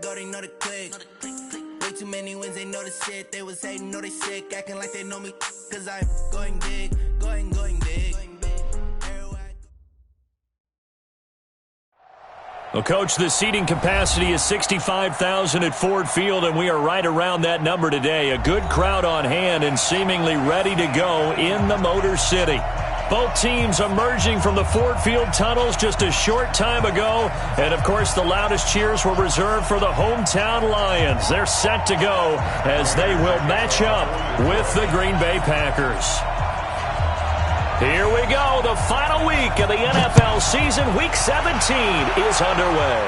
go, they know the click. Way too many wins, they know the shit. They was hating, know they sick, acting like they know me. Cause I'm going big, going big. Well, Coach, the seating capacity is 65,000 at Ford Field, and we are right around that number today. A good crowd on hand and seemingly ready to go in the Motor City. Both teams emerging from the Ford Field tunnels just a short time ago. And, of course, the loudest cheers were reserved for the hometown Lions. They're set to go as they will match up with the Green Bay Packers. Here we go. The final week of the NFL season. Week 17 is underway.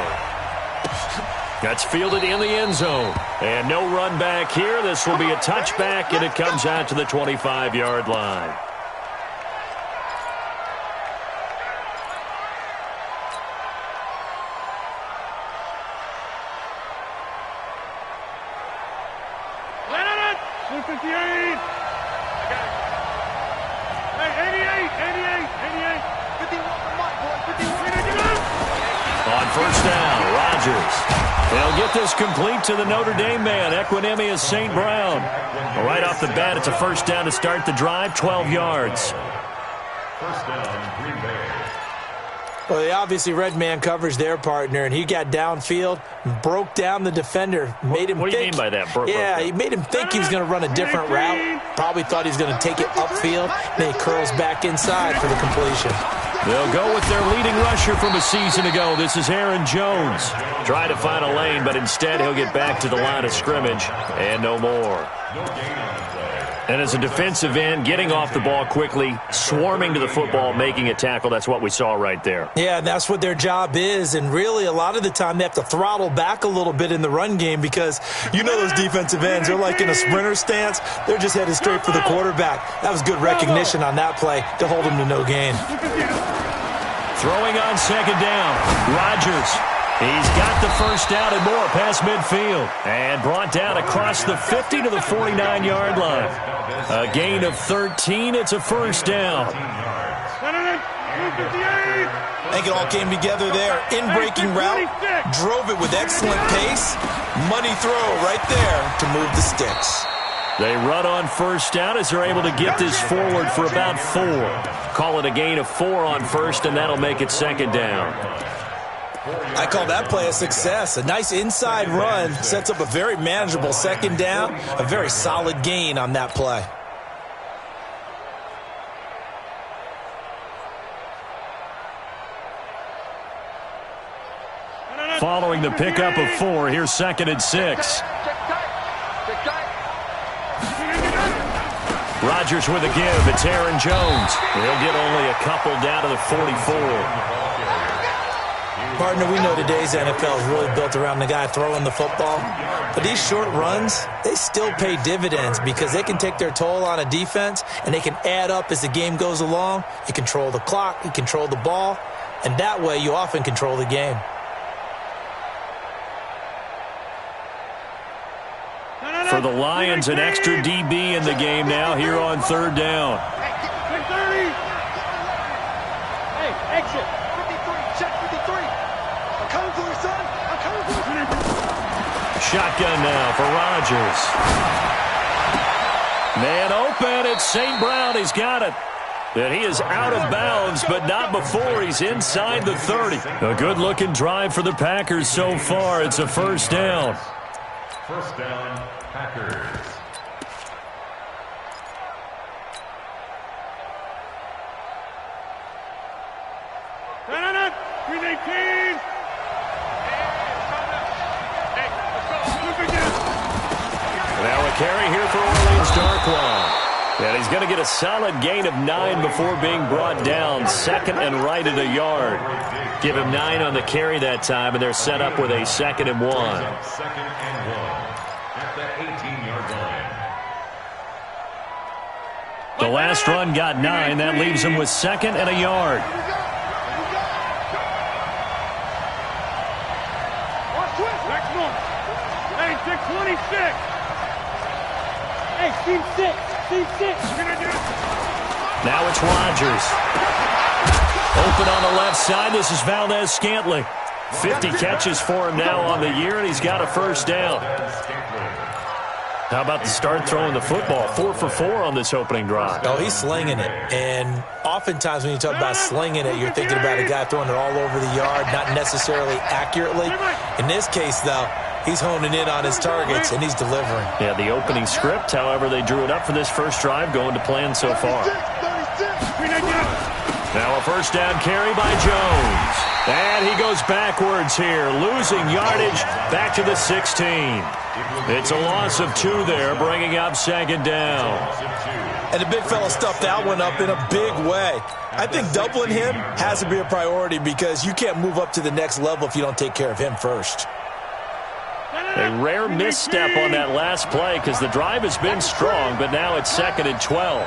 That's fielded in the end zone. And no run back here. This will be a touchback, and it comes out to the 25-yard line. On first down, Rodgers. They'll get this complete to the Notre Dame man, Equanimeous St. Brown. Right off the bat, it's a first down to start the drive, 12 yards. First down, Green Bay. Well, they obviously read man coverage their partner, and he got downfield, broke down the defender, made him What do you mean by that? He made him think he was going to run a different route. Probably thought he was going to take it upfield. Then he curls back inside for the completion. They'll go with their leading rusher from a season ago. This is Aaron Jones. Try to find a lane, but instead he'll get back to the line of scrimmage and no more. And as a defensive end, getting off the ball quickly, swarming to the football, making a tackle, that's what we saw right there. Yeah, that's what their job is. And really, a lot of the time, they have to throttle back a little bit in the run game because you know those defensive ends, they're like in a sprinter stance. They're just headed straight for the quarterback. That was good recognition on that play to hold him to no gain. Throwing on second down, Rodgers. He's got the first down and more past midfield. And brought down across the 50 to the 49-yard line. A gain of 13. It's a first down. I think it all came together there. In-breaking route. Drove it with excellent pace. Money throw right there to move the sticks. They run on first down as they're able to get this forward for about 4. Call it a gain of 4 on first, and that'll make it second down. I call that play a success. A nice inside run sets up a very manageable second down. A very solid gain on that play. Following the pickup of 4, here's second and 6. Rodgers with a give. It's Aaron Jones. He'll get only a couple down to the 44. Partner, we know today's NFL is really built around the guy throwing the football. But these short runs, they still pay dividends because they can take their toll on a defense and they can add up as the game goes along. You control the clock, you control the ball, and that way you often control the game. For the Lions, an extra DB in the game now here on third down. Hey, exit. 53, check 53. I'm coming for you, son. I'm coming for you. Shotgun now for Rodgers. Man open, it's St. Brown. He's got it. And he is out of bounds, but not before he's inside the 30. A good-looking drive for the Packers so far. It's a first down. First down, Packers. Now a carry here for Orleans Darkwa. And he's going to get a solid gain of 9 before being brought down. Second and right at a yard. Give him 9 on the carry that time, and they're set up with a second and 1. Second and 1 at the 18-yard line. The last run got 9. That leaves him with second and a yard. Hey, 626. Hey, team 6. Team 6. Now it's Rodgers. Open on the left side. This is Valdez Scantling. 50 catches for him now on the year, and he's got a first down. How about the start throwing the football? 4 for 4 on this opening drive. Oh, he's slinging it. And oftentimes when you talk about slinging it, you're thinking about a guy throwing it all over the yard, not necessarily accurately. In this case, though, he's honing in on his targets, and he's delivering. Yeah, the opening script, however, they drew it up for this first drive, going to plan so far. Now a first down carry by Jones. And he goes backwards here, losing yardage back to the 16. It's a loss of 2 there, bringing up second down. And the big fella stuffed that one up in a big way. I think doubling him has to be a priority because you can't move up to the next level if you don't take care of him first. A rare misstep on that last play because the drive has been strong, but now it's 2nd and 12.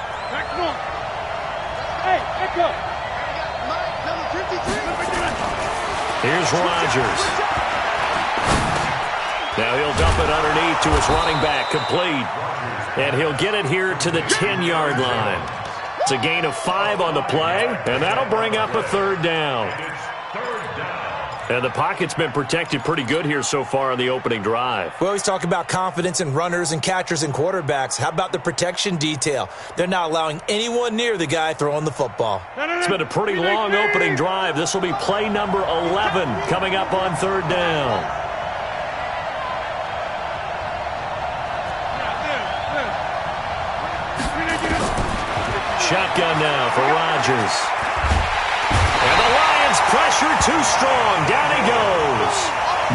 Here's Rodgers. Now he'll dump it underneath to his running back, complete. And he'll get it here to the 10-yard line. It's a gain of 5 on the play, and that'll bring up a third down. And the pocket's been protected pretty good here so far on the opening drive. We always talk about confidence in runners and catchers and quarterbacks. How about the protection detail? They're not allowing anyone near the guy throwing the football. It's been a pretty long opening drive. This will be play number 11 coming up on third down. Shotgun now for Rodgers. And the Lions pressure too strong. Down he goes.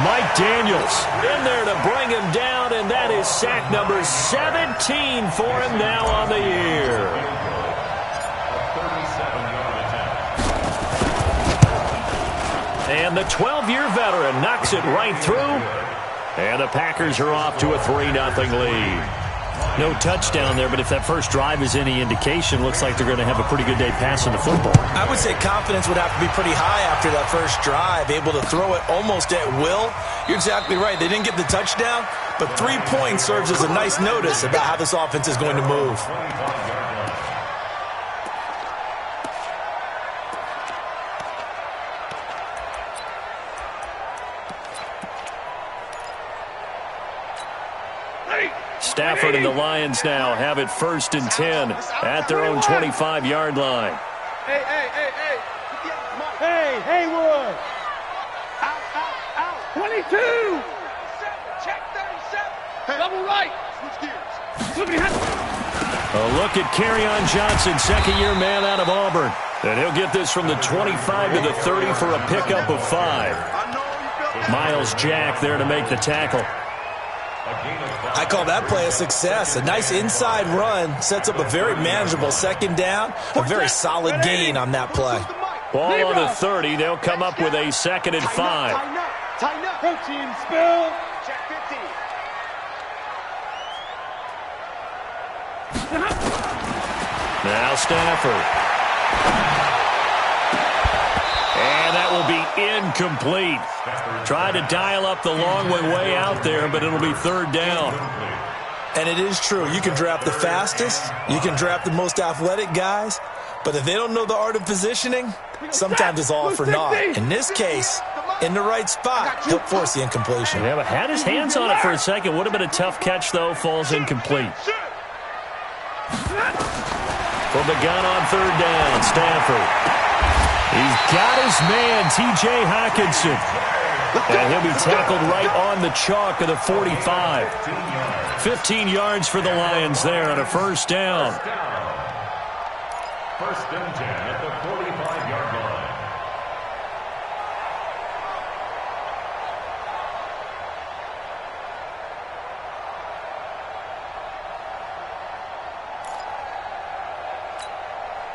Mike Daniels in there to bring him down, and that is sack number 17 for him now on the year. And the 12-year veteran knocks it right through, and the Packers are off to a 3-0 lead. No touchdown there, but if that first drive is any indication, looks like they're going to have a pretty good day passing the football. I would say confidence would have to be pretty high after that first drive, able to throw it almost at will. You're exactly right. They didn't get the touchdown, but 3 points serves as a nice notice about how this offense is going to move. Stafford and the Lions now have it 1st and 10 at their own 25-yard line. Hey, Haywood. Out. 22. Check 37. Double right. Switch gears. A look at Kerryon Johnson, second-year man out of Auburn. And he'll get this from the 25 to the 30 for a pickup of 5. Miles Jack there to make the tackle. I call that play a success. A nice inside run sets up a very manageable second down. A very solid gain on that play. Ball on the 30. They'll come up with a 2nd and 5. Tighten up. Protein spill. Check 15. Now Stafford. And that will be incomplete. Tried to dial up the long one way out there, but it'll be 3rd down. And it is true. You can draft the fastest. You can draft the most athletic guys. But if they don't know the art of positioning, sometimes it's all for naught. In this case, in the right spot, he'll force the incompletion. Yeah, but had his hands on it for a second. Would have been a tough catch, though. Falls incomplete. From the gun on 3rd down, Stafford. He's got his man, T.J. Hockenson. And he'll be tackled right on the chalk of the 45. 15 yards for the Lions there on a first down. 1st and 10 at the 45-yard line.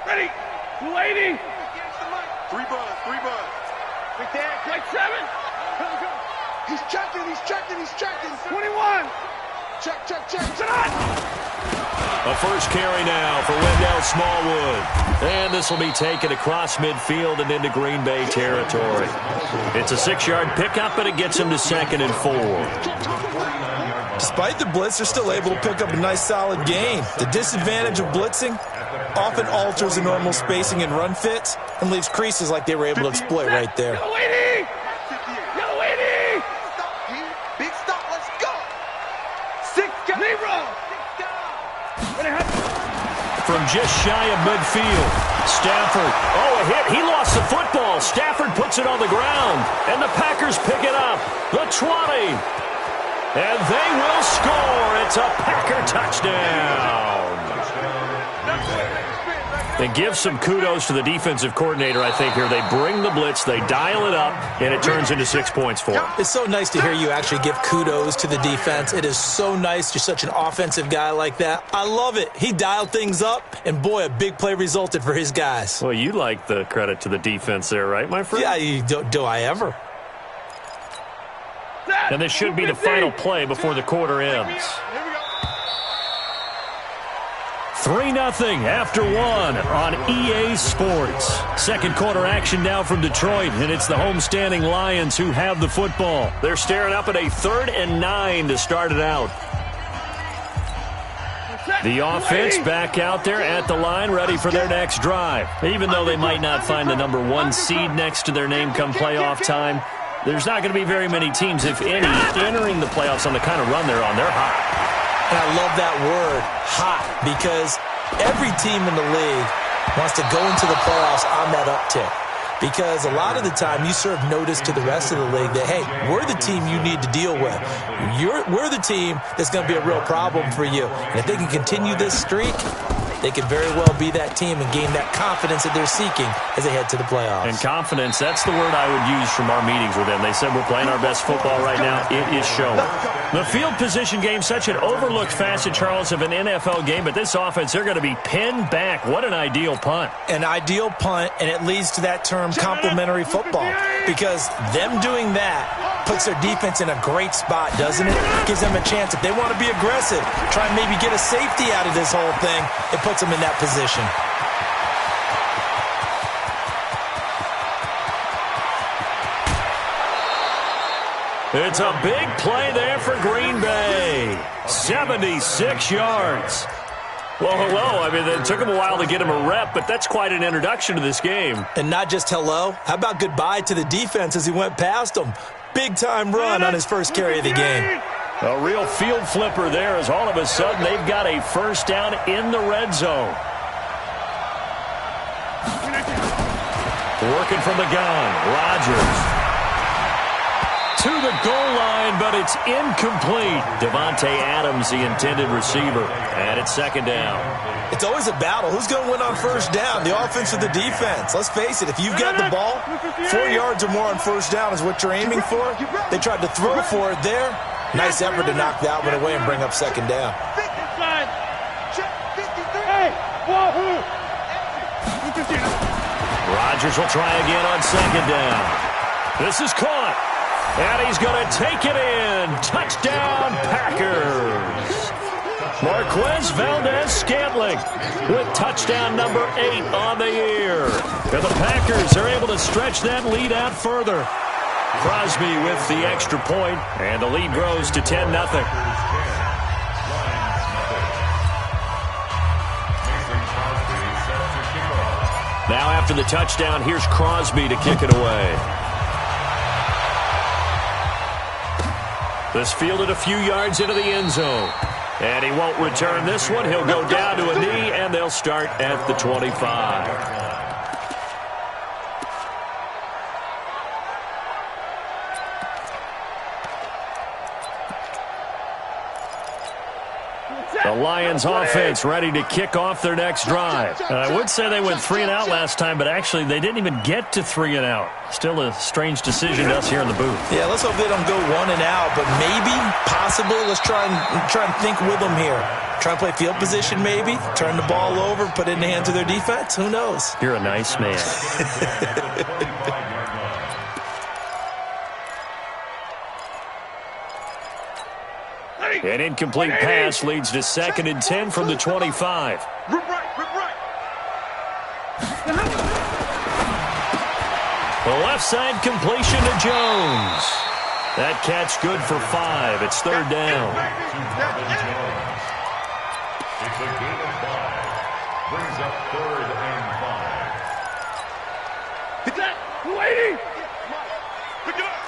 Ready. 280. 3 buzz. Right there. Like 7. Go. He's checking. 21. Check. A first carry now for Wendell Smallwood. And this will be taken across midfield and into Green Bay territory. It's a 6-yard pickup, and it gets him to 2nd and 4. Despite the blitz, they're still able to pick up a nice solid gain. The disadvantage of blitzing often alters the normal spacing and run fits and leaves creases like they were able to exploit right there. From just shy of midfield, Stafford. Oh, a hit. He lost the football. Stafford puts it on the ground, and the Packers pick it up. The 20. And they will score. It's a Packer touchdown. And give some kudos to the defensive coordinator, I think, here. They bring the blitz, they dial it up, and it turns into 6 points for them. It's so nice to hear you actually give kudos to the defense. It is so nice. You're such an offensive guy like that. I love it. He dialed things up, and boy, a big play resulted for his guys. Well, you like the credit to the defense there, right, my friend? Yeah, do I ever? And this should be the final play before the quarter ends. 3-0 after 1 on EA Sports. Second quarter action now from Detroit, and it's the homestanding Lions who have the football. They're staring up at a 3rd and 9 to start it out. The offense back out there at the line, ready for their next drive. Even though they might not find the number 1 seed next to their name come playoff time, there's not going to be very many teams, if any, entering the playoffs on the kind of run they're on. They're hot. And I love that word, hot, because every team in the league wants to go into the playoffs on that uptick. Because a lot of the time you serve notice to the rest of the league that, hey, we're the team you need to deal with. We're the team that's going to be a real problem for you. And if they can continue this streak, they could very well be that team and gain that confidence that they're seeking as they head to the playoffs. And confidence, that's the word I would use from our meetings with them. They said we're playing our best football right now. It is showing. The field position game, such an overlooked facet, Charles, of an NFL game, but this offense, they're going to be pinned back. What an ideal punt. An ideal punt, and it leads to that term complementary football, because them doing that puts their defense in a great spot, doesn't it? Gives them a chance. If they want to be aggressive, try and maybe get a safety out of this whole thing, it puts them in that position. It's a big play there for Green Bay. 76 yards. Well, hello. I mean, it took him a while to get him a rep, but that's quite an introduction to this game. And not just hello. How about goodbye to the defense as he went past him? Big-time run on his first carry of the game. A real field flipper there, as all of a sudden they've got a first down in the red zone. Working from the gun, Rodgers. To the goal line, but it's incomplete. Davante Adams, the intended receiver. And it's second down. It's always a battle. Who's going to win on first down, the offense or the defense? Let's face it, if you've got the ball, 4 yards or more on first down is what you're aiming for. They tried to throw for it there. Nice effort to knock that one away and bring up second down. Rodgers will try again on second down. This is caught. And he's going to take it in. Touchdown, Packers. Marquez Valdez-Scantling with touchdown number 8 on the year. And the Packers are able to stretch that lead out further. Crosby with the extra point, and the lead grows to 10-0. Now after the touchdown, here's Crosby to kick it away. This fielded a few yards into the end zone. And he won't return this one. He'll go down to a knee, and they'll start at the 25. The Lions offense ready to kick off their next drive. I would say they went 3 and out last time, but actually they didn't even get to 3 and out. Still a strange decision to us here in the booth. Yeah, let's hope they don't go 1 and out, but maybe, possibly, let's try and think with them here. Try and play field position maybe, turn the ball over, put it in the hands of their defense. Who knows? You're a nice man. An incomplete pass leads to 2nd and 10 from the 25. The left side completion to Jones. That catch good for 5. It's 3rd down. It's a gain of 5. Brings up 3rd and 5. Hit that! 280!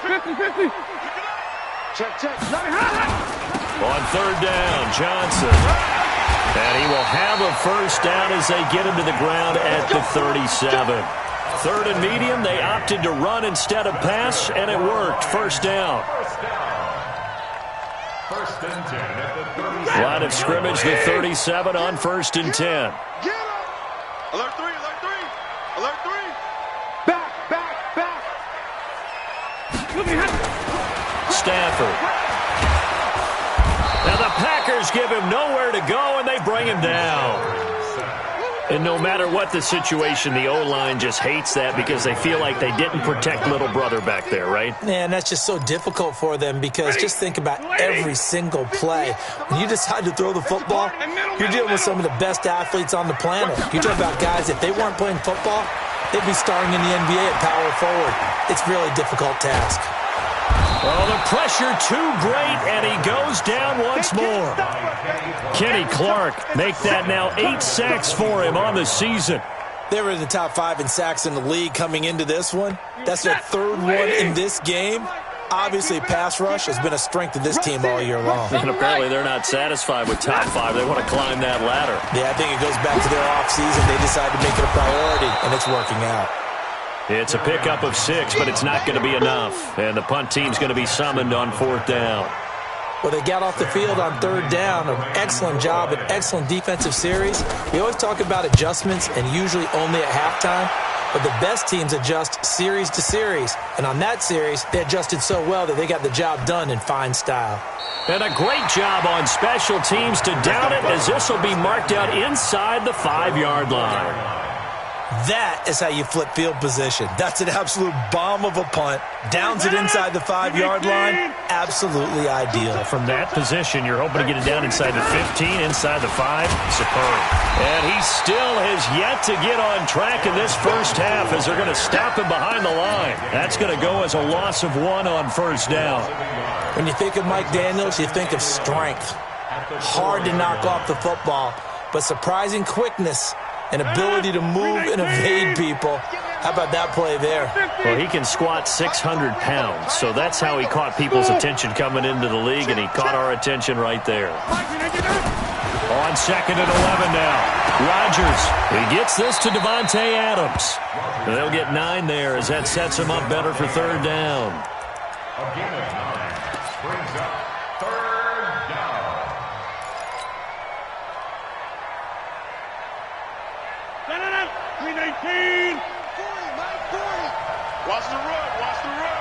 50-50! Check. On third down, Johnson. And he will have a first down as they get him to the ground at the 37. Third and medium, they opted to run instead of pass, and it worked. First down. First and 10 at the 37. Line of scrimmage, the 37 on first and 10. Get him! Alert 3, alert 3, alert 3. Back, back, back. Stafford. Now the Packers give him nowhere to go, and they bring him down. And no matter what the situation, the O-line just hates that because they feel like they didn't protect little brother back there, right? Man, that's just so difficult for them because just think about every single play. When you decide to throw the football, you're dealing with some of the best athletes on the planet. You talk about guys, if they weren't playing football, they'd be starring in the NBA at power forward. It's a really difficult task. Oh, the pressure too great, and he goes down once more. Kenny Clark make that now 8 sacks for him on the season. They were in the top 5 in sacks in the league coming into this one. That's their third one in this game. Obviously, pass rush has been a strength of this team all year long. And apparently they're not satisfied with top 5. They want to climb that ladder. Yeah, I think it goes back to their offseason. They decided to make it a priority, and it's working out. It's a pickup of 6, but it's not going to be enough. And the punt team's going to be summoned on fourth down. Well, they got off the field on third down. An excellent job, an excellent defensive series. We always talk about adjustments and usually only at halftime. But the best teams adjust series to series. And on that series, they adjusted so well that they got the job done in fine style. And a great job on special teams to down it, as this will be marked out inside the 5-yard line. That is how you flip field position. That's an absolute bomb of a punt. Downs it inside the 5-yard line. Absolutely ideal. From that position, you're hoping to get it down inside the 15, inside the 5. Superb. And he still has yet to get on track in this first half as they're going to stop him behind the line. That's going to go as a loss of 1 on first down. When you think of Mike Daniels, you think of strength. Hard to knock off the football, but surprising quickness and ability to move and evade people. How about that play there? Well, he can squat 600 pounds, so that's how he caught people's attention coming into the league, and he caught our attention right there. On second and 11 now. Rodgers, he gets this to Devontae Adams. And they'll get 9 there as that sets him up better for third down. A gain of 9 brings up third down. Watch the run, watch the run.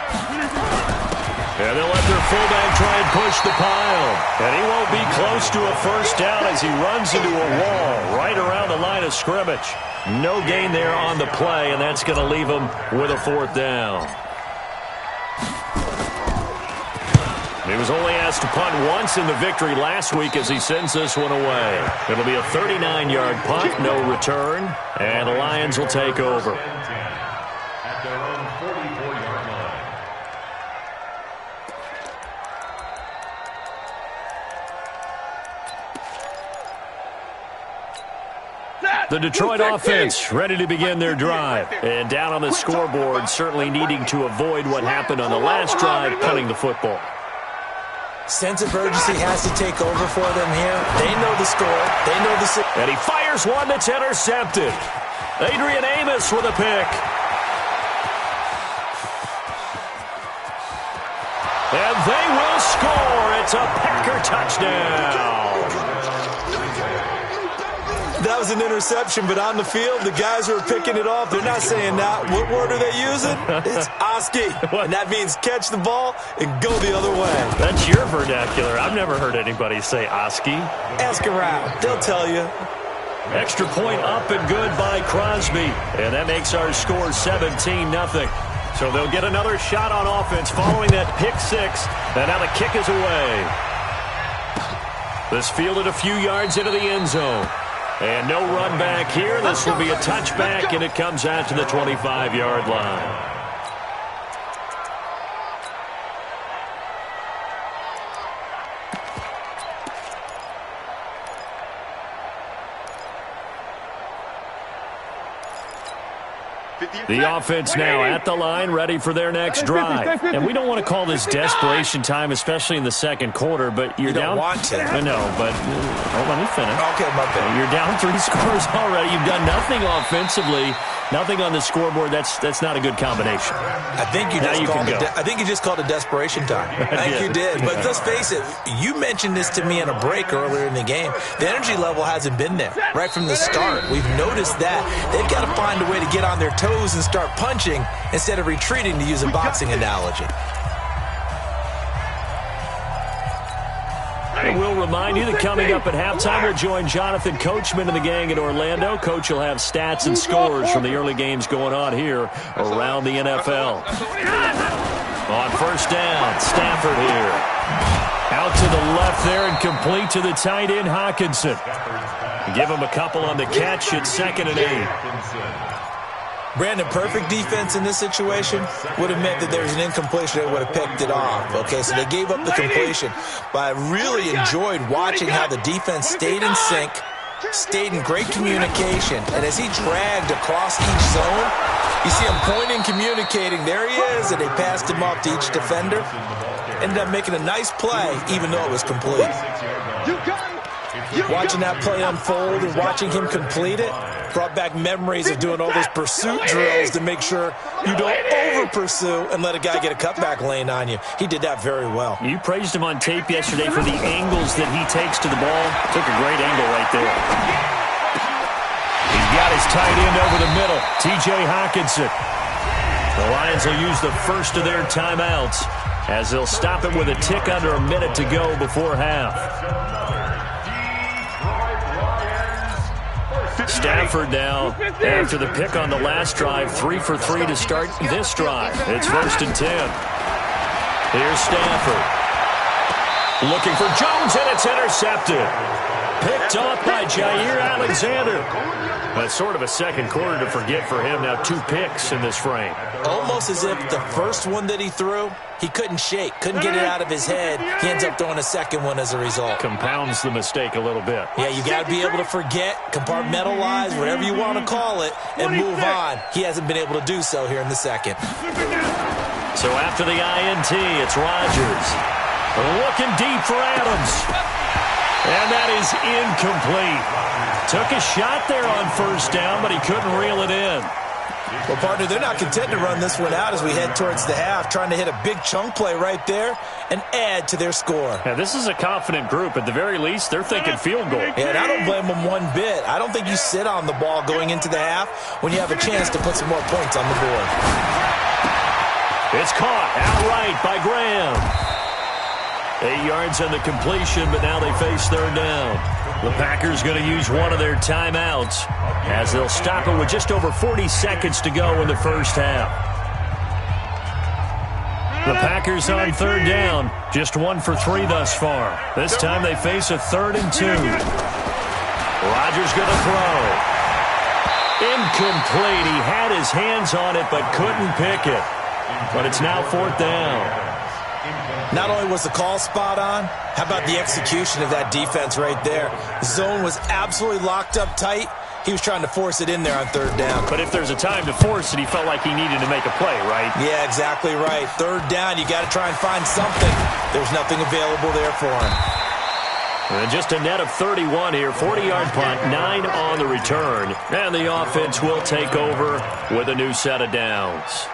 And they'll let their fullback try and push the pile. And he won't be close to a first down as he runs into a wall right around the line of scrimmage. No gain there on the play, and that's going to leave him with a fourth down. He was only asked to punt once in the victory last week as he sends this one away. It'll be a 39-yard punt, no return, and the Lions will take over. At their own 44-yard line. The Detroit offense ready to begin their drive. And down on the scoreboard, certainly needing to avoid what happened on the last drive, punting the football. Sense of urgency has to take over for them here. They know the score. They know the... And he fires one that's intercepted. Adrian Amos with a pick. And they will score. It's a Packer touchdown. That was an interception, but on the field, the guys who are picking it off, they're not saying that. What word are they using? It's Oski. And that means catch the ball and go the other way. That's your vernacular. I've never heard anybody say Oski. Ask around. They'll tell you. Extra point up and good by Crosby. And that makes our score 17-0. So they'll get another shot on offense following that pick 6. And now the kick is away. This fielded a few yards into the end zone. And no run back here. This will be a touchback, and it comes out to the 25-yard line. The offense now at the line, ready for their next drive. And we don't want to call this desperation time, especially in the second quarter, but you're down. You don't want to. I know, but let me finish. Okay, my bad. You're down 3 scores already. You've done nothing offensively, nothing on the scoreboard. That's not a good combination. I think you just called it desperation time. I think you did. But let's face it, you mentioned this to me in a break earlier in the game. The energy level hasn't been there right from the start. We've noticed that. They've got to find a way to get on their toes and start punching instead of retreating, to use a boxing analogy. And we'll remind you that coming up at halftime, we'll join Jonathan Coachman and the gang in Orlando. Coach will have stats and scores from the early games going on here around the NFL. On first down, Stafford here. Out to the left there and complete to the tight end, Hockenson. Give him a couple on the catch at 2nd and 8. Brandon, perfect defense in this situation would have meant that there was an incompletion. They would have picked it off. Okay, so they gave up the completion. But I really enjoyed watching how the defense stayed in sync, stayed in great communication, and as he dragged across each zone, you see him pointing, communicating. There he is, and they passed him off to each defender. Ended up making a nice play, even though it was complete. Watching that play unfold and watching him complete it brought back memories of doing all those pursuit drills to make sure you don't over-pursue and let a guy get a cutback lane on you. He did that very well. You praised him on tape yesterday for the angles that he takes to the ball. Took a great angle right there. He's got his tight end over the middle, T.J. Hockenson. The Lions will use the first of their timeouts as they'll stop it with a tick under a minute to go before half. Stafford now, after the pick on the last drive, 3 for 3 to start this drive. It's 1st and 10. Here's Stafford. Looking for Jones, and it's intercepted. Picked off by Jair Alexander. That's sort of a second quarter to forget for him. Now 2 picks in this frame. Almost as if the first one that he threw, he couldn't shake, couldn't get it out of his head. He ends up throwing a second one as a result. Compounds the mistake a little bit. Yeah, you got to be able to forget, compartmentalize, whatever you want to call it, and move on. He hasn't been able to do so here in the second. So after the INT, it's Rodgers. Looking deep for Adams. And that is incomplete. Took a shot there on first down, but he couldn't reel it in. Well, partner, they're not content to run this one out as we head towards the half, trying to hit a big chunk play right there and add to their score. Yeah, this is a confident group. At the very least, they're thinking field goal. Yeah, and I don't blame them one bit. I don't think you sit on the ball going into the half when you have a chance to put some more points on the board. It's caught outright by Graham. 8 yards on the completion, but now they face third down. The Packers going to use one of their timeouts as they'll stop it with just over 40 seconds to go in the first half. The Packers on third down, just 1 for 3 thus far. This time they face a 3rd and 2. Rodgers going to throw. Incomplete. He had his hands on it but couldn't pick it. But it's now 4th down. Not only was the call spot on, how about the execution of that defense right there? The zone was absolutely locked up tight. He was trying to force it in there on third down. But if there's a time to force it, he felt like he needed to make a play, right? Yeah, exactly right. Third down, you got to try and find something. There's nothing available there for him. And just a net of 31 here, 40-yard punt, 9 on the return. And the offense will take over with a new set of downs.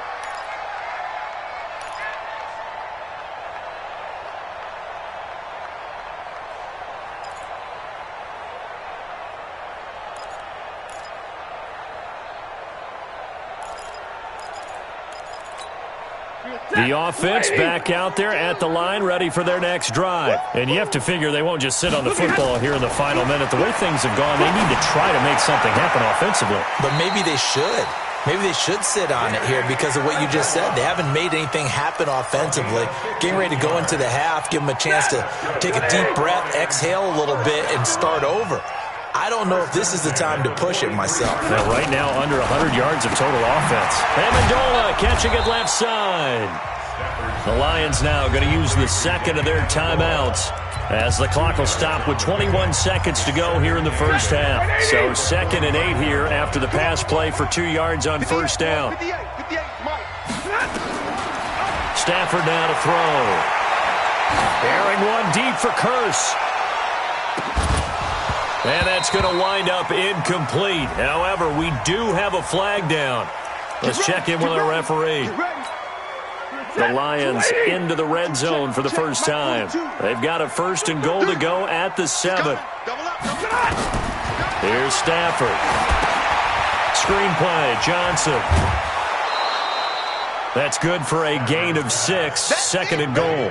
The offense back out there at the line, ready for their next drive. And you have to figure they won't just sit on the football here in the final minute. The way things have gone, they need to try to make something happen offensively. But maybe they should. Maybe they should sit on it here because of what you just said. They haven't made anything happen offensively. Getting ready to go into the half, give them a chance to take a deep breath, exhale a little bit, and start over. I don't know if this is the time to push it myself. Now, right now, under 100 yards of total offense. Amendola catching it left side. The Lions now going to use the second of their timeouts As the clock will stop with 21 seconds to go here in the first half. So 2nd and 8 here after the pass play for 2 yards on first down. Stafford now to throw. Airing one deep for Kearse. And that's going to wind up incomplete. However, we do have a flag down. Let's check in with our referee. The Lions into the red zone for the first time. They've got a 1st and goal to go at the 7. Here's Stafford. Screenplay, Johnson. That's good for a gain of 6. 2nd and goal.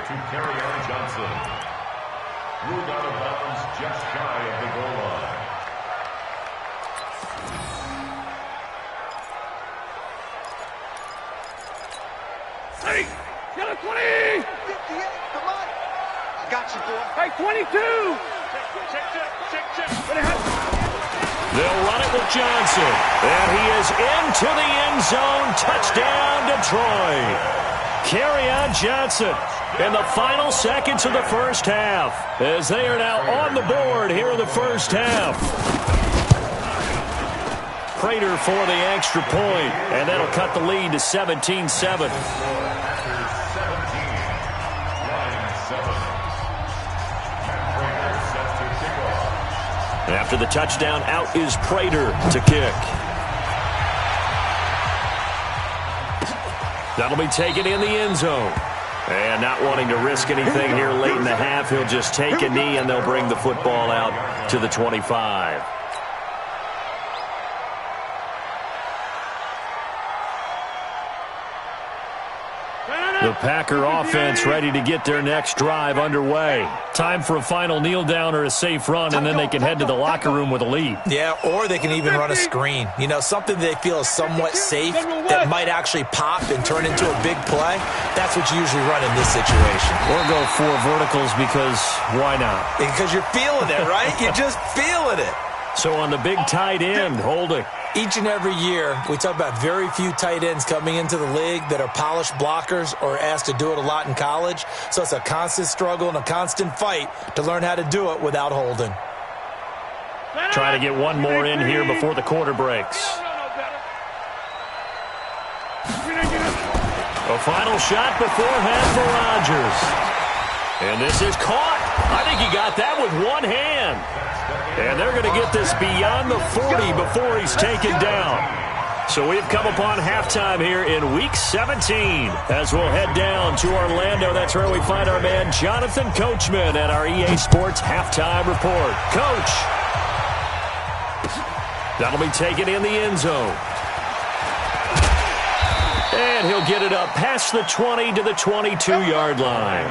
Johnson. Ruled out of bounds just shy of the goal line. Hey, get a 20! 58, come on. I got you, boy. Hey, 22! Check. They'll run it with Johnson. And he is into the end zone. Touchdown, Detroit. Kerryon Johnson in the final seconds of the first half, as they are now on the board here in the first half. Prater for the extra point, and that'll cut the lead to 17-7. After the touchdown, out is Prater to kick. That'll be taken in the end zone. And not wanting to risk anything here late in the half, he'll just take a knee and they'll bring the football out to the 25. The Packer offense ready to get their next drive underway. Time for a final kneel down or a safe run, and then they can head to the locker room with a lead. Yeah, or they can even run a screen. You know, something they feel is somewhat safe that might actually pop and turn into a big play. That's what you usually run in this situation. Or go 4 verticals because why not? Because you're feeling it, right? You're just feeling it. So on the big tight end, holding. Each and every year, we talk about very few tight ends coming into the league that are polished blockers or asked to do it a lot in college. So it's a constant struggle and a constant fight to learn how to do it without holding. Try to get one more in here before the quarter breaks. A final shot before half for Rodgers. And this is caught. I think he got that with one hand. And they're going to get this beyond the 40 before he's taken down. So we've come upon halftime here in Week 17. As we'll head down to Orlando, that's where we find our man Jonathan Coachman at our EA Sports Halftime Report. Coach. That'll be taken in the end zone. And he'll get it up past the 20 to the 22-yard line.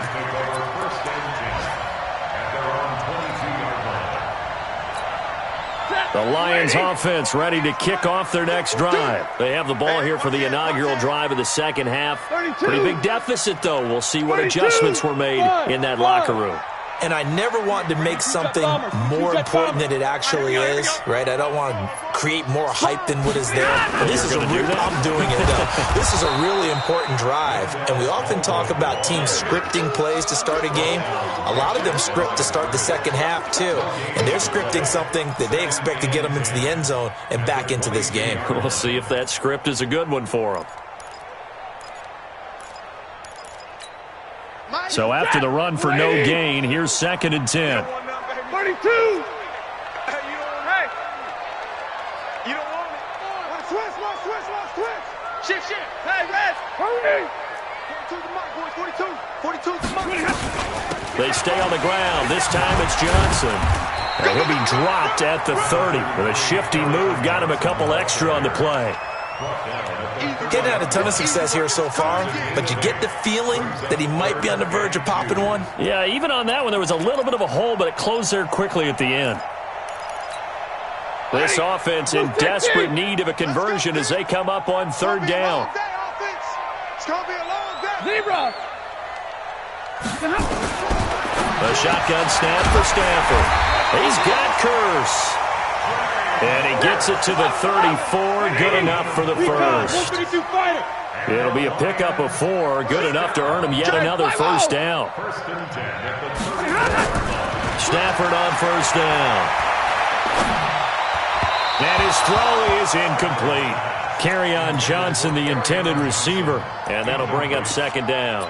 The Lions offense ready to kick off their next drive. They have the ball here for the inaugural drive of the second half. Pretty big deficit, though. We'll see what adjustments were made in that locker room. And I never want to make something more important than it actually is, right? I don't want to create more hype than what is there. But this is I'm doing it, though. This is a really important drive. And we often talk about teams scripting plays to start a game. A lot of them script to start the second half, too. And they're scripting something that they expect to get them into the end zone and back into this game. We'll see if that script is a good one for them. So after the run for no gain, here's 2nd and 10. 32! Hey, you don't want it. Switch. Shift. Hey, Red. Hurry. 42 the mark, boys. 42 the mark. They stay on the ground. This time it's Johnson. And he'll be dropped at the 30. With a shifty move, got him a couple extra on the play. Getting had a ton of success here so far, but you get the feeling that he might be on the verge of popping one. Yeah, even on that one, there was a little bit of a hole, but it closed there quickly at the end. This offense in desperate need of a conversion as they come up on 3rd down. It's going to be a long day. Zebra. A shotgun snap for Stafford. He's got Kearse. And he gets it to the 34. Good enough for the first. It'll be a pickup of 4. Good enough to earn him yet another first down. First and 10 at the 30. Stafford on first down. And his throw is incomplete. Kerryon Johnson, the intended receiver, and that'll bring up second down.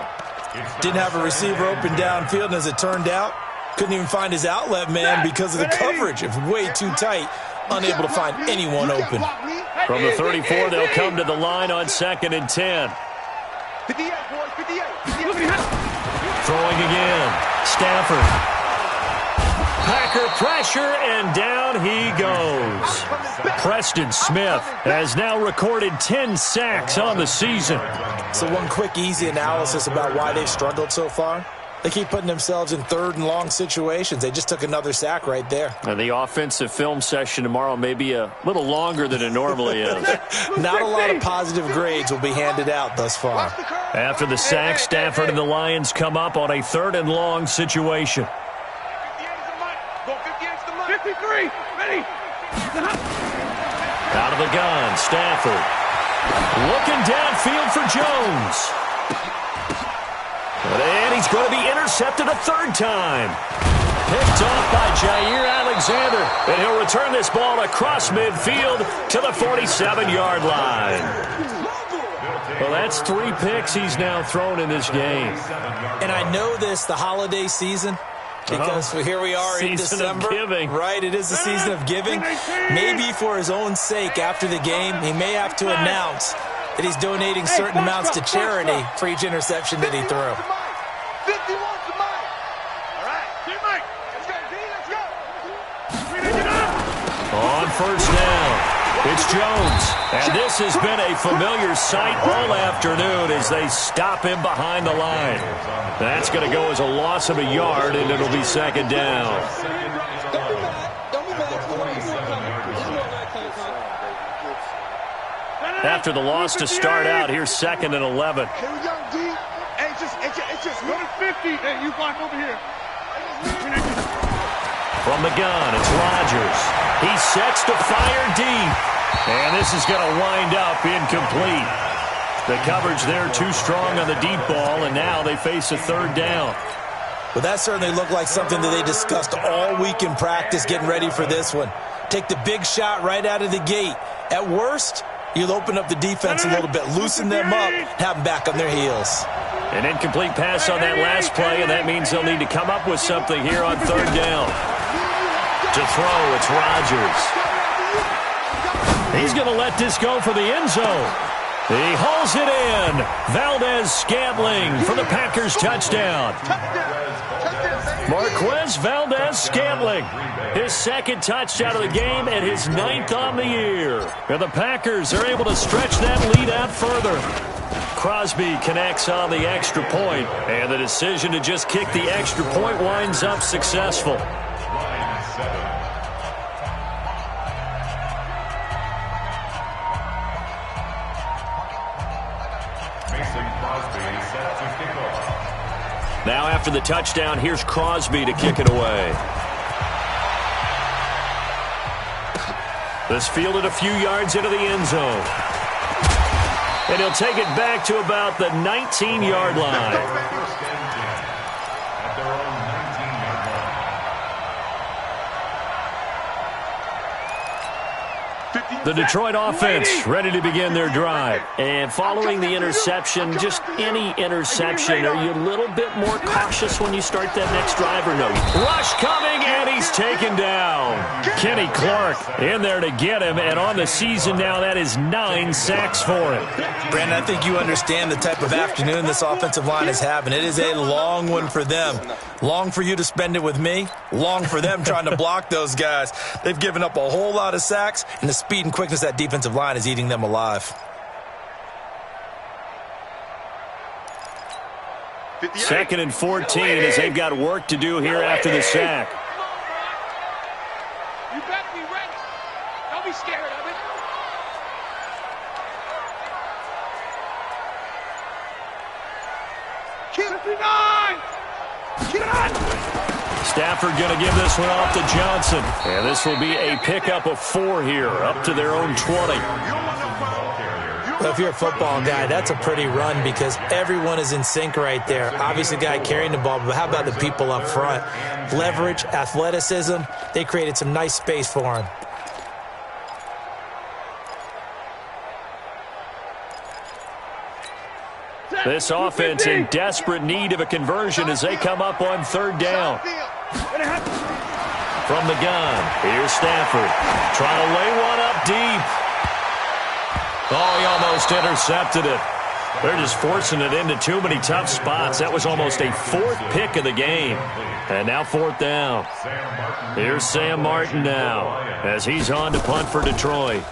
Didn't have a receiver open downfield, and as it turned out, couldn't even find his outlet man because of the coverage. It's way too tight, unable to find anyone open. From the 34, they'll come to the line on 2nd and 10. 58, boys, 58. Throwing again. Stafford. Packer pressure, and down he goes. Preston Smith has now recorded 10 sacks on the season. So one quick, easy analysis about why they've struggled so far. They keep putting themselves in 3rd and long situations. They just took another sack right there. And the offensive film session tomorrow may be a little longer than it normally is. Not a lot of positive grades will be handed out thus far. After the sack, Stafford and the Lions come up on a 3rd and long situation. 53, ready. Out of the gun, Stafford. Looking downfield for Jones. And he's going to be intercepted a 3rd time. Picked off by Jair Alexander. And he'll return this ball across midfield to the 47-yard line. Well, that's 3 picks he's now thrown in this game. And I know this, the holiday season, because here we are in December. Right, it is the season of giving. Maybe for his own sake after the game, he may have to announce that he's donating certain amounts to charity for each interception that he threw. 51 to Mike. All right, get Mike. Let's go, D, let's go. On first down, it's Jones. And this has been a familiar sight all afternoon as they stop him behind the line. That's going to go as a loss of a yard, and it'll be 2nd down. After the loss to start out, here's 2nd and 11. It's just 50. Hey, you block over here. From the gun, it's Rodgers. He sets to fire deep. And this is going to wind up incomplete. The coverage there too strong on the deep ball, and now they face a 3rd down. Well, that certainly looked like something that they discussed all week in practice getting ready for this one. Take the big shot right out of the gate. At worst, you'll open up the defense a little bit, loosen them up, have them back on their heels. An incomplete pass on that last play, and that means they'll need to come up with something here on 3rd down. To throw, it's Rodgers. He's going to let this go for the end zone. He hauls it in. Valdez-Scantling for the Packers touchdown. Marquez Valdez-Scantling, his 2nd touchdown of the game and his 9th on the year. And the Packers are able to stretch that lead out further. Crosby connects on the extra point, and the decision to just kick the extra point winds up successful. Now after the touchdown, here's Crosby to kick it away. This fielded a few yards into the end zone. And he'll take it back to about the 19-yard line. The Detroit offense ready to begin their drive. And following the interception, just any interception, are you a little bit more cautious when you start that next drive or no? Rush coming, and he's taken down. Kenny Clark in there to get him, and on the season now, that is 9 sacks for him. Brandon, I think you understand the type of afternoon this offensive line is having. It is a long one for them. Long for you to spend it with me. Long for them trying to block those guys. They've given up a whole lot of sacks, and the speed and quickness of that defensive line is eating them alive. 2nd and 14 as they've got work to do here after the sack. You better be ready. Don't be scared of it. Keep 59. Stafford going to give this one off to Johnson. And this will be a pickup of 4 here, up to their own 20. Well, if you're a football guy, that's a pretty run because everyone is in sync right there. Obviously, the guy carrying the ball, but how about the people up front? Leverage, athleticism, they created some nice space for him. This offense in desperate need of a conversion as they come up on third down. From the gun, here's Stafford. Trying to lay one up deep. Oh, he almost intercepted it. They're just forcing it into too many tough spots. That was almost a fourth pick of the game. And now fourth down. Here's Sam Martin now as he's on to punt for Detroit.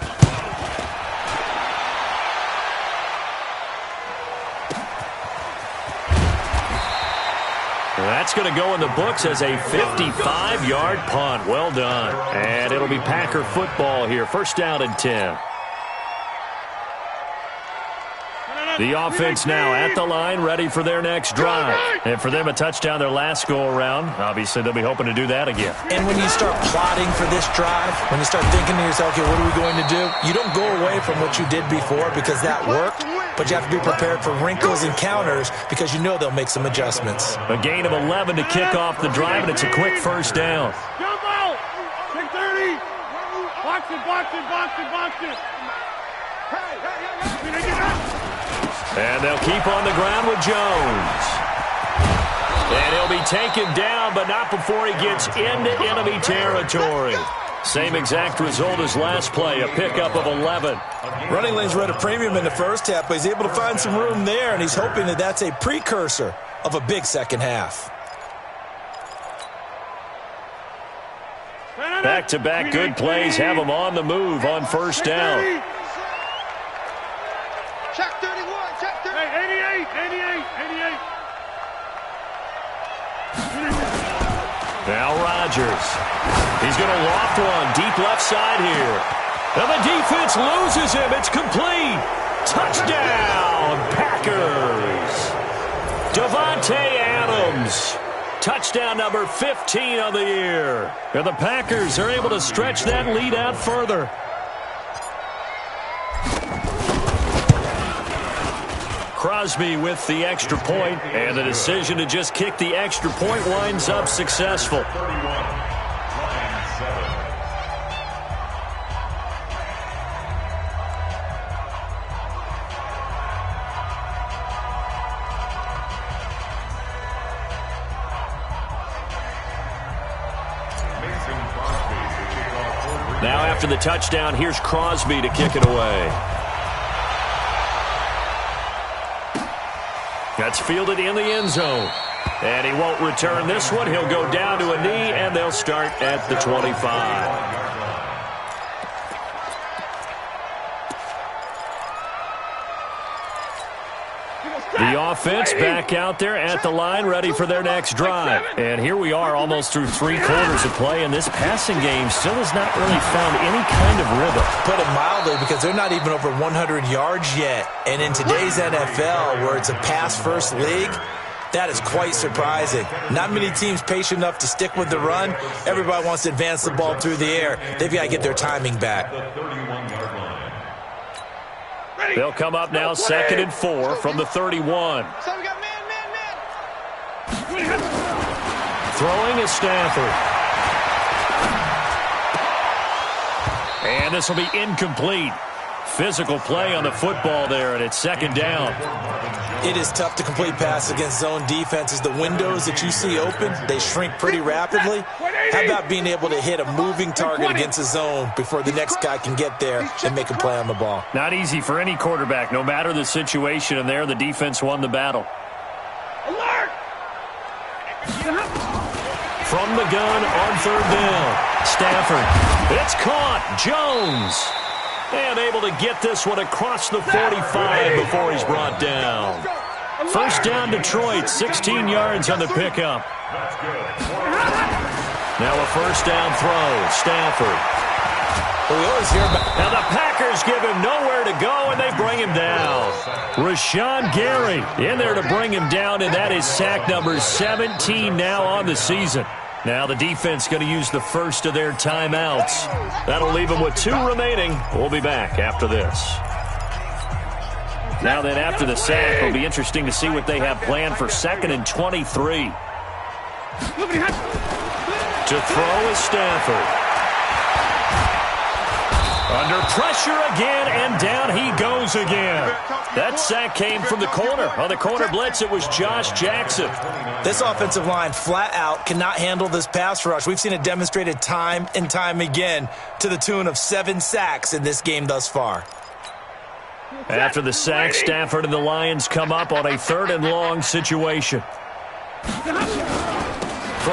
That's going to go in the books as a 55-yard punt. Well done. And it'll be Packer football here. First down and 10. The offense now at the line, ready for their next drive. And for them, a touchdown their last go-around. Obviously, they'll be hoping to do that again. And when you start plotting for this drive, when you start thinking to yourself, okay, what are we going to do? You don't go away from what you did before because that worked, but you have to be prepared for wrinkles and counters because you know they'll make some adjustments. A gain of 11 to kick off the drive, and it's a quick first down. Jump out! Take 30! Box it, box it, box it, box it! And they'll keep on the ground with Jones. And he'll be taken down, but not before he gets into enemy territory. Same exact result as last play, a pickup of 11. Running lanes were at a premium in the first half, but he's able to find some room there, and he's hoping that that's a precursor of a big second half. Back-to-back good plays have him on the move on first down. Check 31, check 30. Hey, 88. Now Rodgers. He's going to loft one deep left side here. And the defense loses him. It's complete. Touchdown, Packers. Davante Adams. Touchdown number 15 of the year. And the Packers are able to stretch that lead out further. Crosby with the extra point, and the decision to just kick the extra point winds up successful. Now after the touchdown, here's Crosby to kick it away. That's fielded in the end zone. And he won't return this one. He'll go down to a knee, and they'll start at the 25. The offense back out there at the line, ready for their next drive. And here we are almost through 3 quarters of play, and this passing game still has not really found any kind of rhythm. Put it mildly, because they're not even over 100 yards yet. And in today's NFL, where it's a pass-first league, that is quite surprising. Not many teams patient enough to stick with the run. Everybody wants to advance the ball through the air. They've got to get their timing back. They'll come up now 2nd and 4 from the 31. So we got man. Throwing is Stafford. And this will be incomplete. Physical play on the football there, and it's 2nd down. It is tough to complete pass against zone defenses. The windows that you see open, they shrink pretty rapidly. How about being able to hit a moving target against a zone before the next guy can get there and make a play on the ball? Not easy for any quarterback, no matter the situation, and there the defense won the battle. Alert! From the gun on 3rd down. Stafford. It's caught. Jones. And able to get this one across the 45 before he's brought down. First down, Detroit, 16 yards on the pickup. Now a first down throw, Stafford. Well, we always hear about... Now the Packers give him nowhere to go, and they bring him down. Rashawn Gary in there to bring him down, and that is sack number 17 now on the season. Now the defense going to use the first of their timeouts. That'll leave them with 2 remaining. We'll be back after this. Now then, after the sack, it'll be interesting to see what they have planned for 2nd and 23. To throw is Stafford. Under pressure again, and down he goes again. That sack came from the corner. On the corner blitz, it was Josh Jackson. This offensive line flat out cannot handle this pass rush. We've seen it demonstrated time and time again to the tune of 7 sacks in this game thus far. After the sack, Stafford and the Lions come up on a 3rd and long situation. From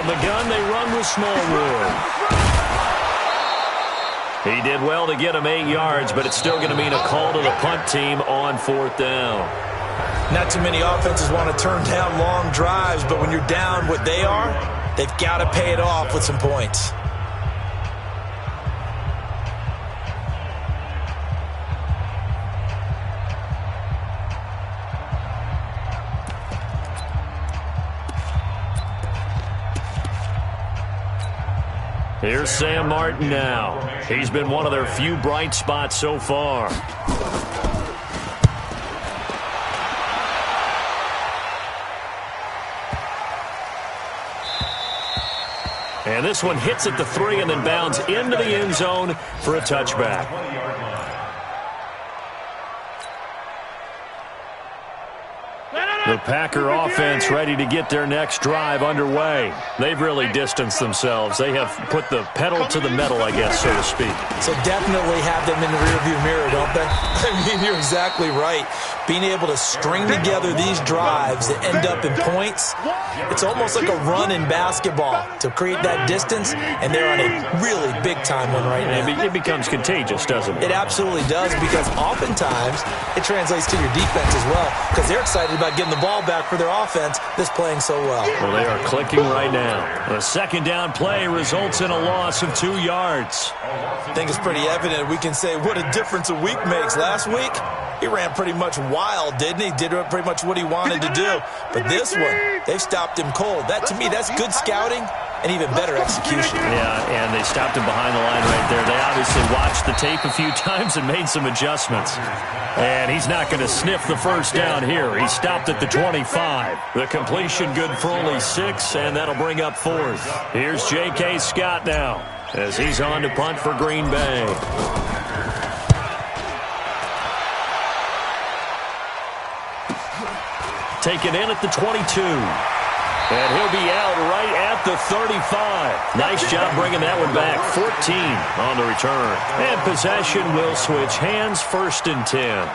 the gun, they run with Smallwood. He did well to get him 8 yards, but it's still going to mean a call to the punt team on 4th down. Not too many offenses want to turn down long drives, but when you're down what they are, they've got to pay it off with some points. Here's Sam Martin now. He's been one of their few bright spots so far. And this one hits at the 3 and then bounds into the end zone for a touchback. The Packer offense ready to get their next drive underway. They've really distanced themselves. They have put the pedal to the metal, I guess, so to speak. So definitely have them in the rearview mirror, don't they? I mean, you're exactly right. Being able to string together these drives that end up in points, it's almost like a run in basketball to create that distance, and they're on a really big-time one right now. It becomes contagious, doesn't it? It absolutely does, because oftentimes it translates to your defense as well, because they're excited about getting the ball back for their offense that's playing so well. Well, they are clicking right now. The 2nd down play results in a loss of 2 yards. I think it's pretty evident. We can say what a difference a week makes. Last week, he ran pretty much wild, didn't he? Did pretty much what he wanted to do. But this one, they've stopped him cold. That, to me, that's good scouting and even better execution. Yeah, and they stopped him behind the line right there. They obviously watched the tape a few times and made some adjustments. And he's not going to sniff the 1st down here. He stopped at the 25. The completion good for only 6, and that'll bring up 4th. Here's J.K. Scott now as he's on to punt for Green Bay. Taken in at the 22. And he'll be out right at the 35. Nice job bringing that one back. 14 on the return. And possession will switch hands, 1st and 10.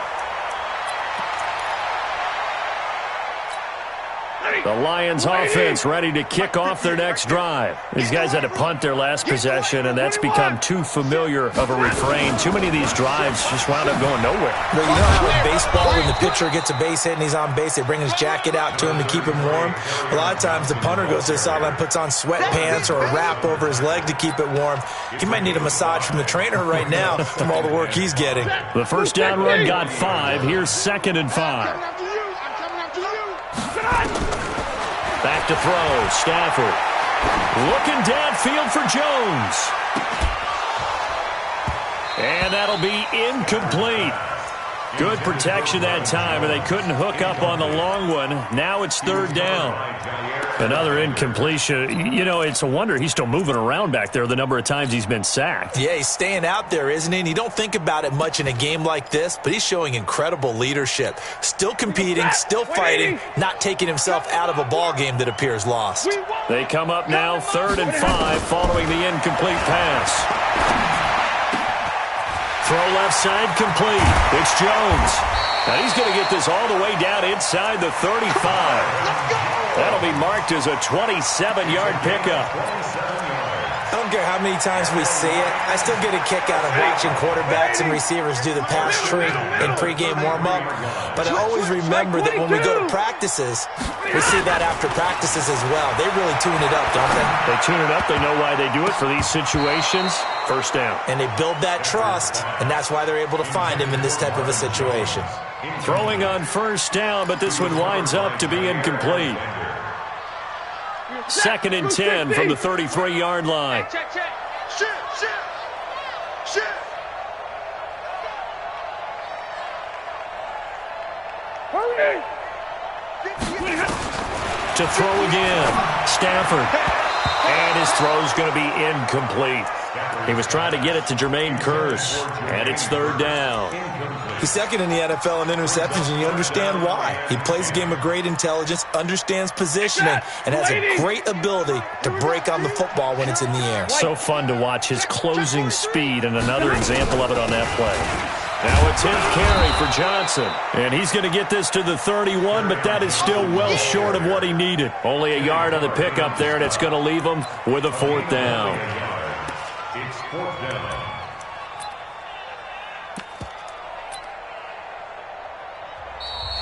The Lions offense ready to kick off their next drive. These guys had to punt their last possession, and that's become too familiar of a refrain. Too many of these drives just wound up going nowhere. Well, you know how in baseball, when the pitcher gets a base hit and he's on base, they bring his jacket out to him to keep him warm? A lot of times the punter goes to the sideline, puts on sweatpants or a wrap over his leg to keep it warm. He might need a massage from the trainer right now from all the work he's getting. The 1st down run got 5. Here's 2nd and 5. Back to throw, Stafford. Looking downfield for Jones. And that'll be incomplete. Good protection that time, and they couldn't hook up on the long one. Now it's 3rd down. Another incompletion. You know, it's a wonder he's still moving around back there the number of times he's been sacked. Yeah, he's staying out there, isn't he? And you don't think about it much in a game like this, but he's showing incredible leadership. Still competing, still fighting, not taking himself out of a ball game that appears lost. They come up now 3rd and 5 following the incomplete pass. Throw left side complete. It's Jones. Now he's going to get this all the way down inside the 35. That'll be marked as a 27-yard pickup. I don't care how many times we see it. I still get a kick out of watching quarterbacks and receivers do the pass tree in pregame warm-up. But I always remember that when we go to practices, we see that after practices as well. They really tune it up, don't they? They tune it up. They know why they do it for these situations. 1st down. And they build that trust, and that's why they're able to find him in this type of a situation. Throwing on 1st down, but this one winds up to be incomplete. 2nd and 10 from the 33-yard line. Check. Shit. To throw again. Stafford. And his throw's going to be incomplete. He was trying to get it to Jermaine Kearse, and it's third down. He's second in the NFL in interceptions, and you understand why. He plays a game of great intelligence, understands positioning, and has a great ability to break on the football when it's in the air. So fun to watch his closing speed, and another example of it on that play. Now a 10th carry for Johnson. And he's going to get this to the 31, but that is still well short of what he needed. Only a yard on the pickup there, and it's going to leave him with a fourth down. It's fourth down.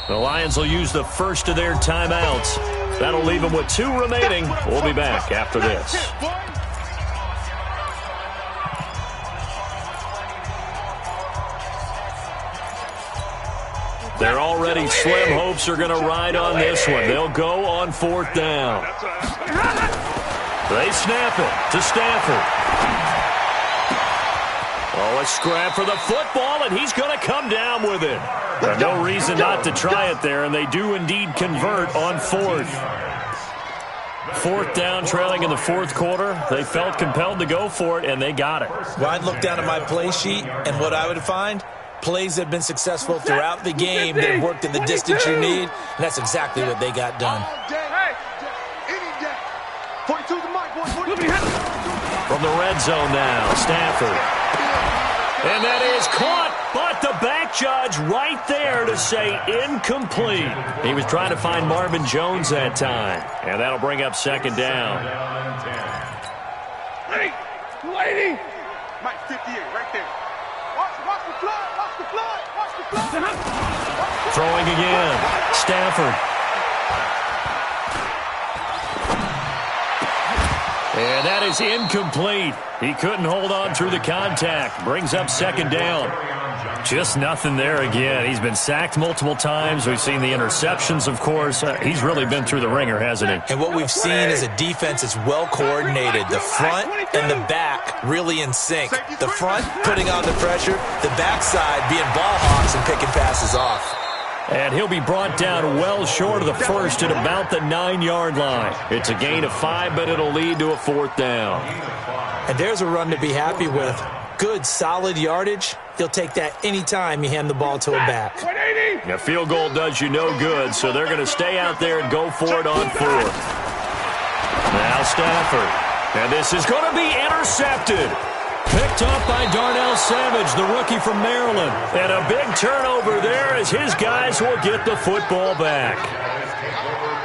The Lions will use the first of their timeouts. That'll leave them with 2 remaining. We'll be back after this. They're already slim hopes are going to ride on this one. They'll go on fourth down. They snap it to Stafford. Oh, a scrap for the football, and he's going to come down with it. No reason not to try it there, and they do indeed convert on fourth. Fourth down, trailing in the fourth quarter. They felt compelled to go for it, and they got it. Well, I'd look down at my play sheet, and what I would find, plays that have been successful throughout the game that have worked in the distance you need, and that's exactly what they got done. From the red zone now, Stafford. And that is caught, but the back judge right there to say incomplete. He was trying to find Marvin Jones that time, and that'll bring up second down. Lady! Mike 58, right there. Watch the flood, watch the flood, watch the flood. Throwing again, Stafford. And that is incomplete. He couldn't hold on through the contact. Brings up second down. Just nothing there again. He's been sacked multiple times. We've seen the interceptions, of course. He's really been through the ringer, hasn't he? And what we've seen is a defense that's well coordinated. The front and the back really in sync. The front putting on the pressure. The backside being ball hawks and picking passes off. And he'll be brought down well short of the first at about the 9-yard line. It's a gain of 5, but it'll lead to a fourth down. And there's a run to be happy with. Good, solid yardage. He'll take that anytime you hand the ball to a back. A field goal does you no good, so they're going to stay out there and go for it on fourth. Now Stafford. And this is going to be intercepted. Picked up by Darnell Savage, the rookie from Maryland. And a big turnover there as his guys will get the football back.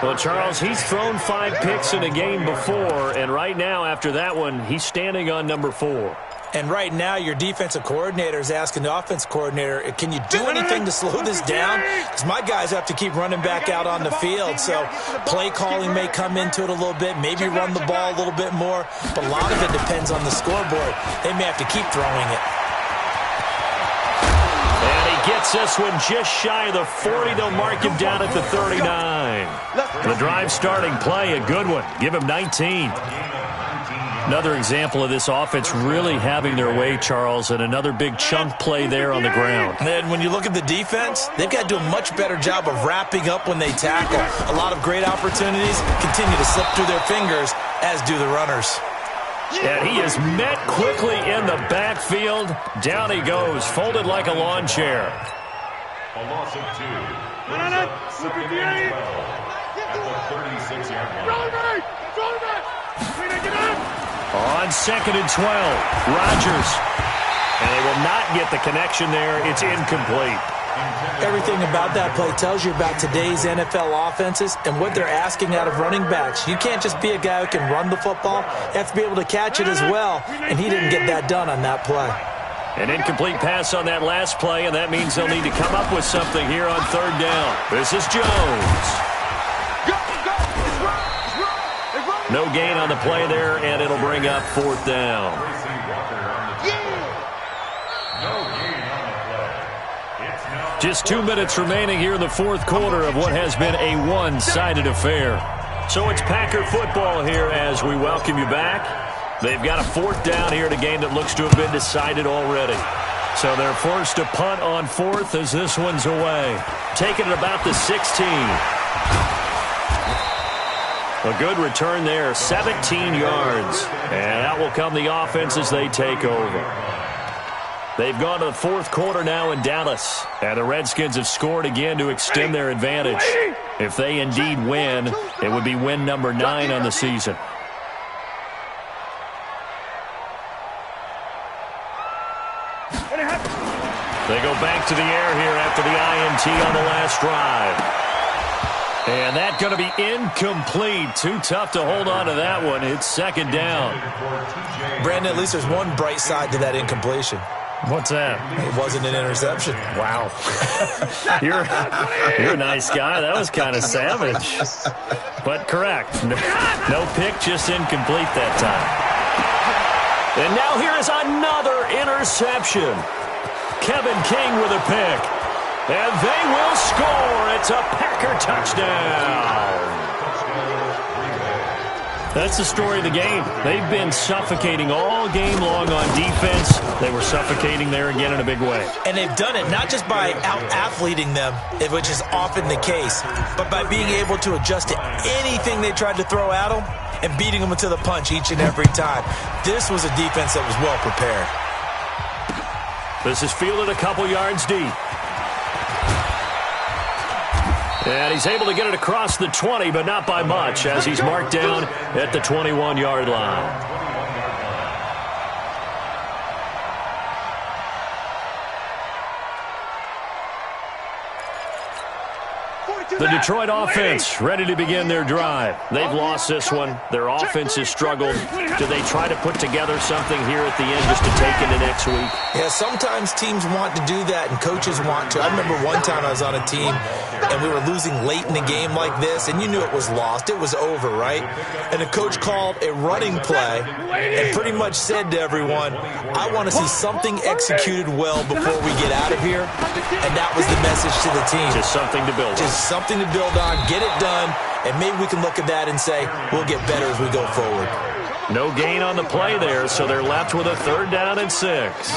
Well, Charles, he's thrown 5 picks in a game before, and right now after that one, he's standing on number 4. And right now, your defensive coordinator is asking the offense coordinator, can you do anything to slow this down? Because my guys have to keep running back out on the field. So play calling may come into it a little bit, maybe run the ball a little bit more. But a lot of it depends on the scoreboard. They may have to keep throwing it. And he gets this one just shy of the 40. They'll mark him down at the 39. The drive starting play, a good one. Give him 19. Another example of this offense really having their way, Charles, and another big chunk play there on the ground. And when you look at the defense, they've got to do a much better job of wrapping up when they tackle. A lot of great opportunities continue to slip through their fingers, as do the runners. And he is met quickly in the backfield. Down he goes, folded like a lawn chair. A loss of 2. Second and 12 at the 36-yard line. On second and 12, Rodgers. And they will not get the connection there. It's incomplete. Everything about that play tells you about today's NFL offenses and what they're asking out of running backs. You can't just be a guy who can run the football. You have to be able to catch it as well, and he didn't get that done on that play. An incomplete pass on that last play, and that means they'll need to come up with something here on third down. This is Jones. No gain on the play there, and it'll bring up fourth down. Just 2 minutes remaining here in the fourth quarter of what has been a one-sided affair. So it's Packer football here as we welcome you back. They've got a fourth down here in a game that looks to have been decided already. So they're forced to punt on 4th as this one's away. Taking it about the 16. A good return there, 17 yards. And out will come the offense as they take over. They've gone to the 4th quarter now in Dallas. And the Redskins have scored again to extend their advantage. If they indeed win, it would be win number 9 on the season. They go back to the air here after the INT on the last drive. And that's going to be incomplete. Too tough to hold on to that one. It's 2nd down. Brandon, at least there's one bright side to that incompletion. What's that? It wasn't an interception. Wow. You're a nice guy. That was kind of savage. But correct. No pick, just incomplete that time. And now here is another interception. Kevin King with a pick. And they will score. It's a Packer touchdown. That's the story of the game. They've been suffocating all game long on defense. They were suffocating there again in a big way. And they've done it not just by out-athleting them, which is often the case, but by being able to adjust to anything they tried to throw at them and beating them to the punch each and every time. This was a defense that was well prepared. This is fielded a couple yards deep. And he's able to get it across the 20, but not by much, as he's marked down at the 21-yard line. The Detroit offense ready to begin their drive. They've lost this one. Their offense has struggled. Do they try to put together something here at the end just to take into next week? Yeah, sometimes teams want to do that and coaches want to. I remember one time I was on a team and we were losing late in a game like this, and you knew it was lost. It was over, right? And the coach called a running play and pretty much said to everyone, I want to see something executed well before we get out of here. And that was the message to the team. Just something to build on. Just something to build on, get it done, and maybe we can look at that and say, we'll get better as we go forward. No gain on the play there, so they're left with a 3rd down and 6.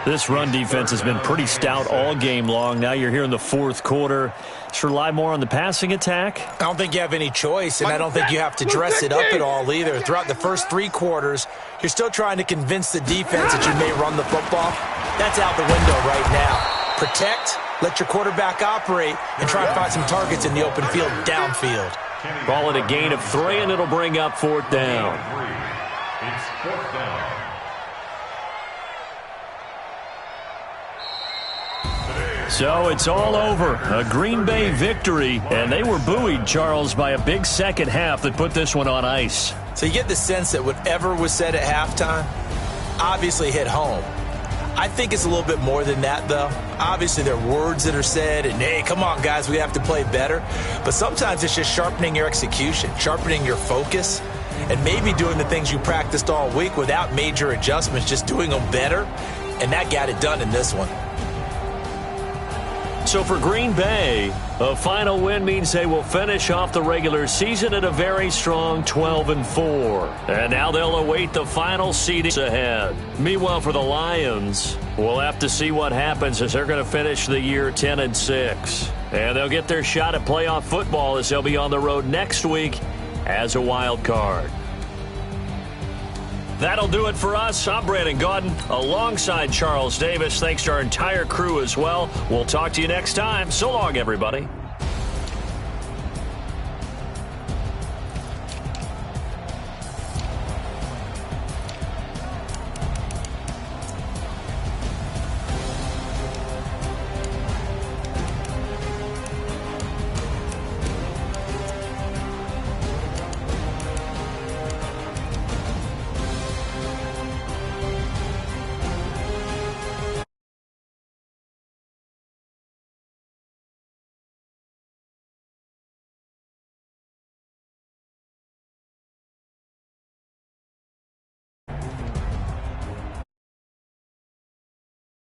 This run defense has been pretty stout all game long. Now you're here in the 4th quarter. Just rely more on the passing attack? I don't think you have any choice, and I don't think you have to dress it up at all either. Throughout the first 3 quarters, you're still trying to convince the defense that you may run the football. That's out the window right now. Protect, let your quarterback operate, and try and find some targets in the open field downfield. Call it a gain of 3, and it'll bring up 4th down. It's 4th down. So it's all over. A Green Bay victory, and they were buoyed, Charles, by a big second half that put this one on ice. So you get the sense that whatever was said at halftime obviously hit home. I think it's a little bit more than that, though. Obviously, there are words that are said, and, hey, come on, guys, we have to play better. But sometimes it's just sharpening your execution, sharpening your focus, and maybe doing the things you practiced all week without major adjustments, just doing them better. And that got it done in this one. So for Green Bay, a final win means they will finish off the regular season at a very strong 12-4. And now they'll await the final seedings ahead. Meanwhile, for the Lions, we'll have to see what happens as they're going to finish the year 10-6. And they'll get their shot at playoff football as they'll be on the road next week as a wild card. That'll do it for us. I'm Brandon Gaudin alongside Charles Davis. Thanks to our entire crew as well. We'll talk to you next time. So long, everybody.